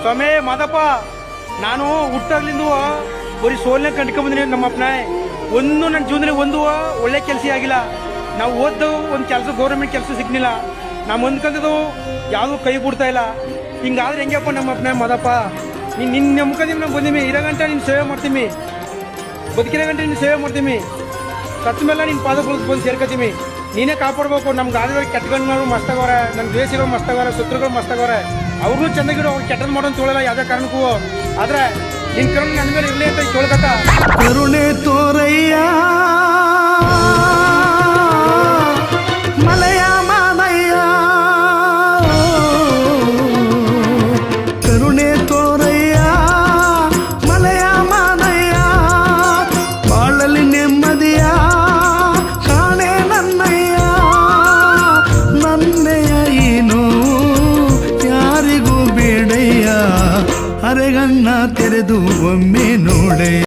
ಸ್ವಾಮಿ ಮಾದಪ್ಪ, ನಾನು ಹುಟ್ಟಾಗ್ಲಿಂದ ಬರೀ ಸೋಲ್ನೆ ಕಂಡ್ಕೊಂಬಂದಿನಿ. ನಮ್ಮಪ್ಪನ ಒಂದು ನನ್ನ ಜೀವನದಲ್ಲಿ ಒಂದು ಒಳ್ಳೆ ಕೆಲಸ ಆಗಿಲ್ಲ. ನಾವು ಓದ್ದವು ಒಂದು ಕೆಲಸ ಗೌರ್ಮೆಂಟ್ ಕೆಲಸ ಸಿಗ್ಲಿಲ್ಲ. ನಾವು ಅಂದ್ಕೊಂಡದು ಯಾವುದೂ ಕೈ ಬಿಡ್ತಾ ಇಲ್ಲ. ಹಿಂಗಾದ್ರೆ ಹೆಂಗಪ್ಪ ನಮ್ಮಪ್ಪನ ಮಾದಪ್ಪ? ನಿನ್ನ ಮುಖದಿಂದ ನಾವು ಬಂದೀವಿ. ಇರೋ ಗಂಟೆ ನಿನ್ನ ಸೇವೆ ಮಾಡ್ತೀವಿ, ಬದುಕಿರೋ ಗಂಟೆ ನಿನ್ನ ಸೇವೆ ಮಾಡ್ತೀವಿ. ಸತ್ತ ಮೇಲೆ ನಿನ್ನ ಪಾದಗಳು ಬಂದು ಸೇರ್ಕೊತೀವಿ. ನೀನೇ ಕಾಪಾಡ್ಬೇಕು. ನಮ್ಗೆ ಆದ್ರೆ ಕೆಟ್ಟಗಣ್ಣವರು ಮಸ್ತಾಗವ್ರೆ, ನಮ್ಮ ದ್ವೇಷಗಳು ಮಸ್ತಾಗವ್ರೆ, ಶತ್ರುಗಳು ಮಸ್ತಾಗವ್ರೆ. ಅವ್ರನ್ನೂ ಚೆನ್ನಾಗಿರೋ ಅವ್ರು ಕೆಟ್ಟದ್ದು ಮಾಡೋದು ತೊಗೊಳಲ್ಲ ಯಾವುದೇ ಕಾರಣಕ್ಕೂ. ಆದ್ರೆ ನಿನ್ನ ಕರುಣೆ ನನ್ನ ಮೇಲೆ ಇರಲಿ ಅಂತ ಕೇಳ್ಕತ್ತ. ಕರುಣೆ ತೋರಯ್ಯ ಮಲಯ ಮಾನಯ್ಯ, ಕರುಣೆ ತೋರಯ್ಯ ಮಲಯ ಮಾನಯ್ಯ, ಬಾಳಲಿ ನೆಮ್ಮದಿಯ ಕಾಣೆ ನನ್ನಯ್ಯ. ನನ್ನೆಯ ಏನು ಯಾರಿಗೂ ಬೇಡಯ್ಯ, ಅರೆಗಣ್ಣ ತೆರೆದು ಒಮ್ಮೆ ನೋಡೆ.